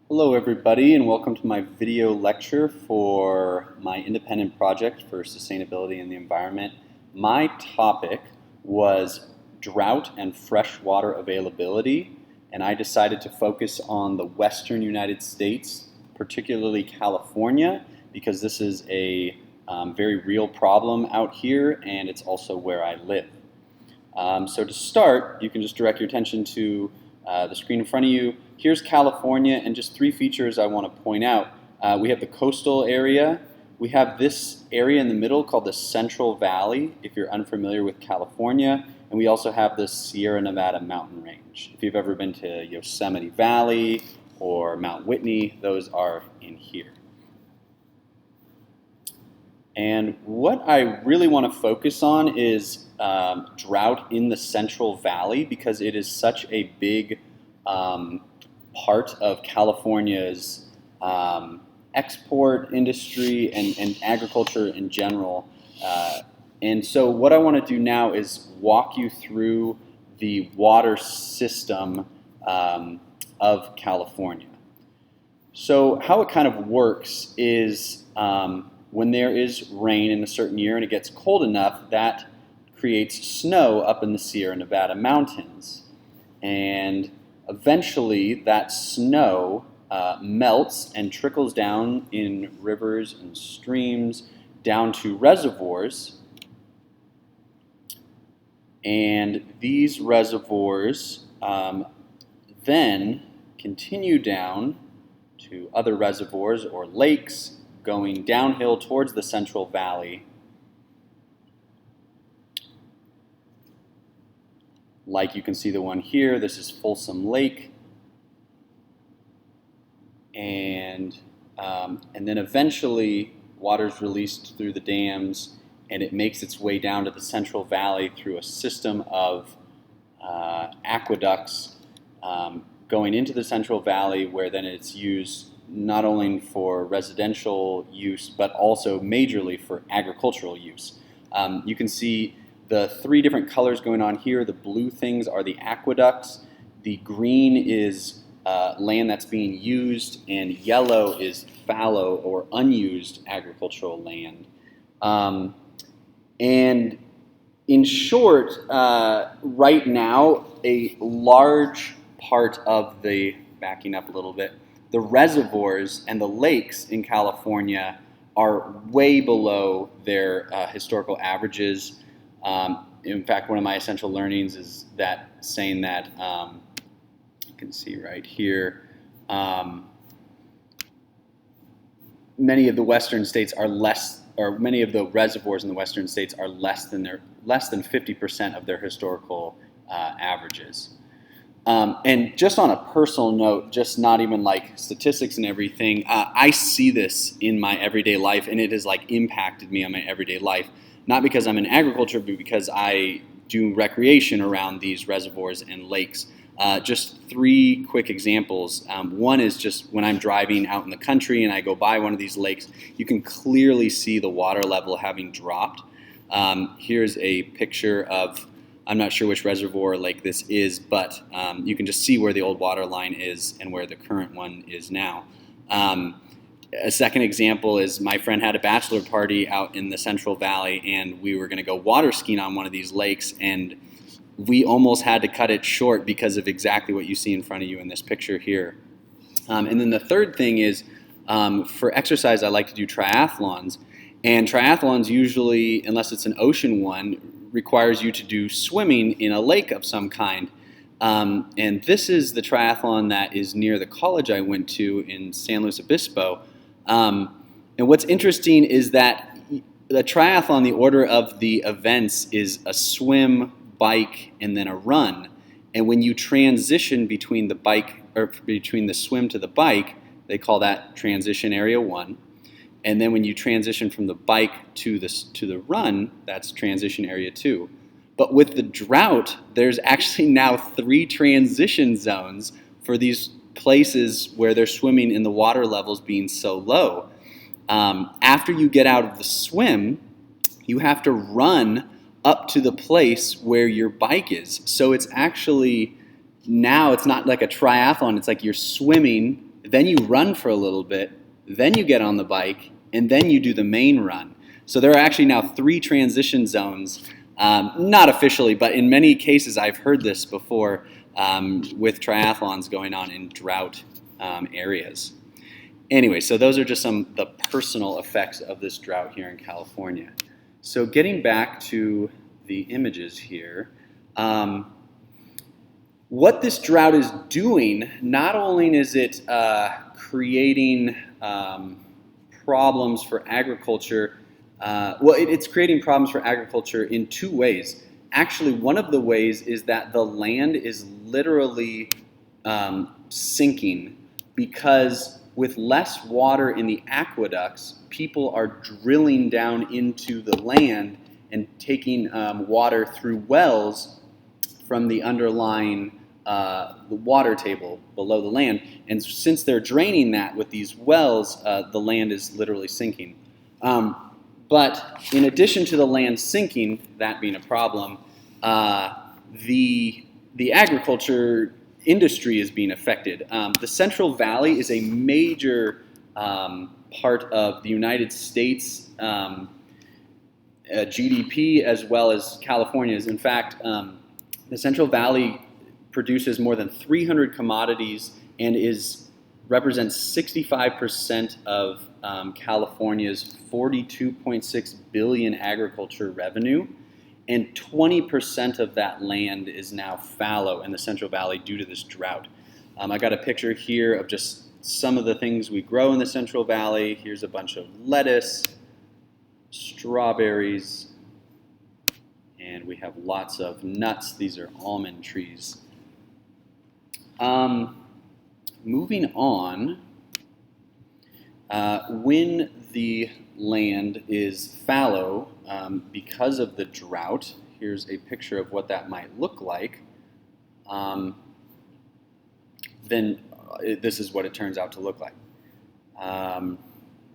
Hello everybody, and welcome to my video lecture for my independent project for sustainability and the environment. My topic was drought and freshwater availability, and I decided to focus on the western United States, particularly California, because this is a very real problem out here, and it's also where I live. So to start, you can just direct your attention to the screen in front of you. Here's California, and just three features I want to point out. We have the coastal area. We have this area in the middle called the Central Valley, if you're unfamiliar with California. And we also have the Sierra Nevada mountain range. If you've ever been to Yosemite Valley or Mount Whitney, those are in here. And what I really want to focus on is drought in the Central Valley, because it is such a big part of California's export industry and agriculture in general. And so what I want to do now is walk you through the water system of California. So how it kind of works is when there is rain in a certain year and it gets cold enough, that creates snow up in the Sierra Nevada mountains. And eventually that snow melts and trickles down in rivers and streams down to reservoirs. And these reservoirs then continue down to other reservoirs or lakes, going downhill towards the Central Valley. Like you can see the one here, this is Folsom Lake. And then eventually water is released through the dams, and it makes its way down to the Central Valley through a system of aqueducts going into the Central Valley, where then it's used not only for residential use, but also majorly for agricultural use. You can see the three different colors going on here. The blue things are the aqueducts, the green is land that's being used, and yellow is fallow or unused agricultural land. And in short, right now, a large part of backing up a little bit, the reservoirs and the lakes in California are way below their historical averages. In fact, one of my essential learnings is that saying that, you can see right here, many of the western states are many of the reservoirs in the western states are less than 50% of their historical averages. And just on a personal note, just not even like statistics and everything, I see this in my everyday life, and it has like impacted me on my everyday life. Not because I'm in agriculture, but because I do recreation around these reservoirs and lakes. Just three quick examples. One is just when I'm driving out in the country and I go by one of these lakes, you can clearly see the water level having dropped. Here's a picture of, I'm not sure which reservoir or lake this is, but you can just see where the old water line is and where the current one is now. A second example is my friend had a bachelor party out in the Central Valley, and we were going to go water skiing on one of these lakes, and we almost had to cut it short because of exactly what you see in front of you in this picture here. And then the third thing is, for exercise, I like to do triathlons. And triathlons usually, unless it's an ocean one, requires you to do swimming in a lake of some kind. And this is the triathlon that is near the college I went to in San Luis Obispo. And what's interesting is that the triathlon, the order of the events is a swim, bike, and then a run. And when you transition between the bike, or between the swim to the bike, they call that transition area 1. And then when you transition from the bike to the run, that's transition area 2. But with the drought, there's actually now 3 transition zones for these places where they're swimming in the water levels being so low. After you get out of the swim, you have to run up to the place where your bike is. So it's actually, now it's not like a triathlon, it's like you're swimming then you run for a little bit, then you get on the bike, and then you do the main run. So there are actually now 3 transition zones, not officially, but in many cases I've heard this before with triathlons going on in drought areas. Anyway, so those are just some of the personal effects of this drought here in California. So getting back to the images here, what this drought is doing, not only is it creating problems for agriculture, it's creating problems for agriculture in 2 ways. Actually, one of the ways is that the land is literally sinking because with less water in the aqueducts, people are drilling down into the land and taking water through wells from the underlying the water table below the land. And since they're draining that with these wells, the land is literally sinking. But in addition to the land sinking, that being a problem, the agriculture industry is being affected. The Central Valley is a major part of the United States GDP as well as California's. In fact, the Central Valley produces more than 300 commodities and represents 65% of California's $42.6 billion agriculture revenue. And 20% of that land is now fallow in the Central Valley due to this drought. I got a picture here of just some of the things we grow in the Central Valley. Here's a bunch of lettuce, strawberries, and we have lots of nuts. These are almond trees. Moving on, when the land is fallow because of the drought, here's a picture of what that might look like, then this is what it turns out to look like.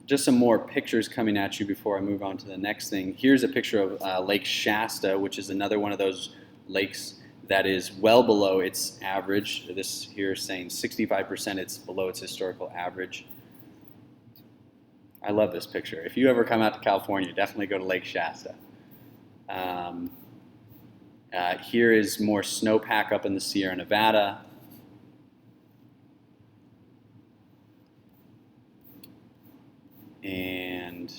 Just some more pictures coming at you before I move on to the next thing. Here's a picture of Lake Shasta, which is another one of those lakes that is well below its average. This here is saying 65% it's below its historical average. I love this picture. If you ever come out to California, definitely go to Lake Shasta. Here is more snowpack up in the Sierra Nevada. And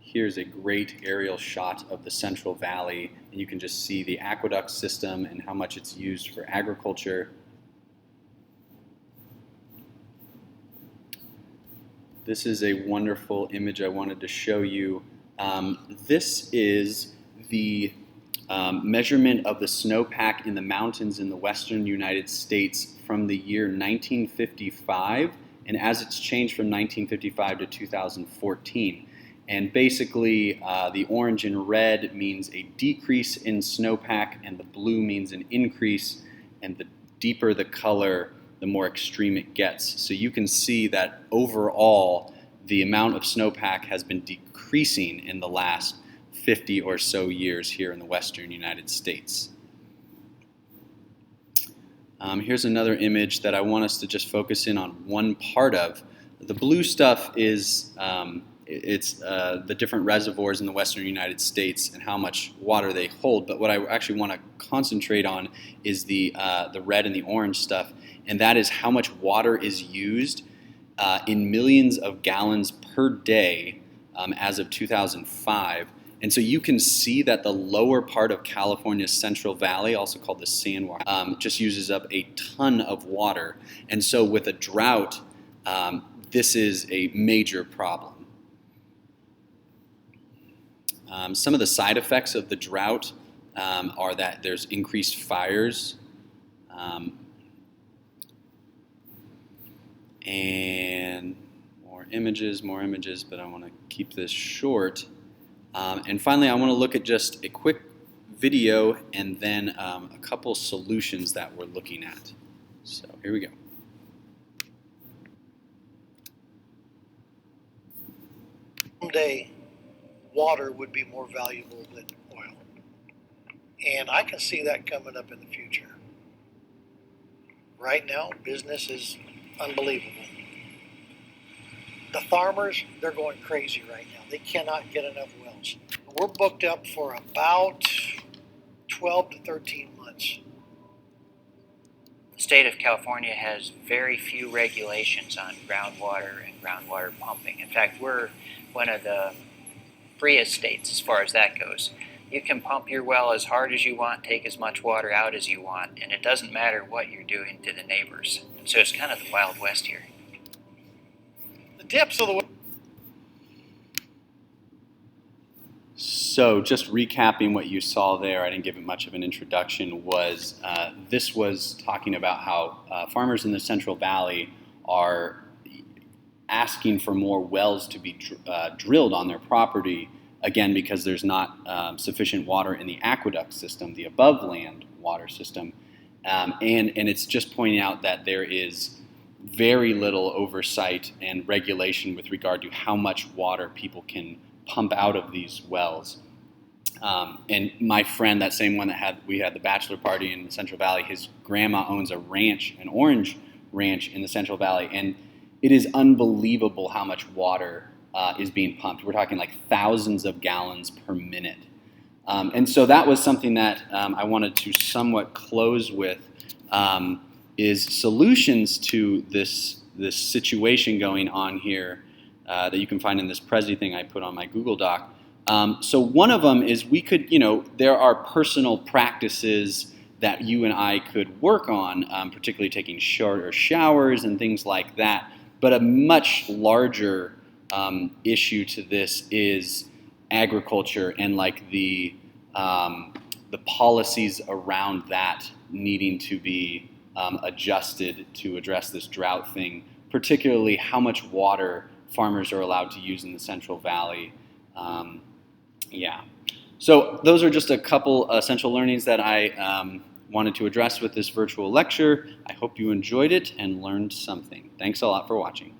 here's a great aerial shot of the Central Valley. And you can just see the aqueduct system and how much it's used for agriculture. This is a wonderful image I wanted to show you. This is the measurement of the snowpack in the mountains in the western United States from the year 1955 and as it's changed from 1955 to 2014. And basically the orange and red means a decrease in snowpack and the blue means an increase, and the deeper the color, the more extreme it gets. So you can see that overall the amount of snowpack has been decreasing in the last 50 or so years here in the western United States. Here's another image that I want us to just focus in on one part of. The blue stuff is the different reservoirs in the western United States and how much water they hold. But what I actually want to concentrate on is the red and the orange stuff, and that is how much water is used in millions of gallons per day as of 2005. And so you can see that the lower part of California's Central Valley, also called the Sandwire, just uses up a ton of water. And so with a drought, this is a major problem. Some of the side effects of the drought are that there's increased fires, and more images, but I want to keep this short. And finally, I want to look at just a quick video and then a couple solutions that we're looking at. So here we go. Someday, water would be more valuable than oil. And I can see that coming up in the future. Right now, business is unbelievable. The farmers, they're going crazy right now. They cannot get enough wells. We're booked up for about 12 to 13 months. The state of California has very few regulations on groundwater and groundwater pumping. In fact, we're one of the freest states as far as that goes. You can pump your well as hard as you want, take as much water out as you want, and it doesn't matter what you're doing to the neighbors. So it's kind of the Wild West here. The depths of the So just recapping what you saw there, I didn't give it much of an introduction, was this was talking about how farmers in the Central Valley are asking for more wells to be drilled on their property, again, because there's not sufficient water in the aqueduct system, the above land water system. And it's just pointing out that there is very little oversight and regulation with regard to how much water people can pump out of these wells. And my friend, that same one that we had the bachelor party in the Central Valley, his grandma owns a ranch, an orange ranch in the Central Valley, and it is unbelievable how much water is being pumped. We're talking like thousands of gallons per minute. And so that was something that I wanted to somewhat close with, is solutions to this situation going on here that you can find in this Prezi thing I put on my Google Doc. So one of them is we could, there are personal practices that you and I could work on, particularly taking shorter showers and things like that. But a much larger issue to this is agriculture and like the policies around that needing to be adjusted to address this drought thing, particularly how much water farmers are allowed to use in the Central Valley. So those are just a couple essential learnings that I wanted to address with this virtual lecture. I hope you enjoyed it and learned something. Thanks a lot for watching.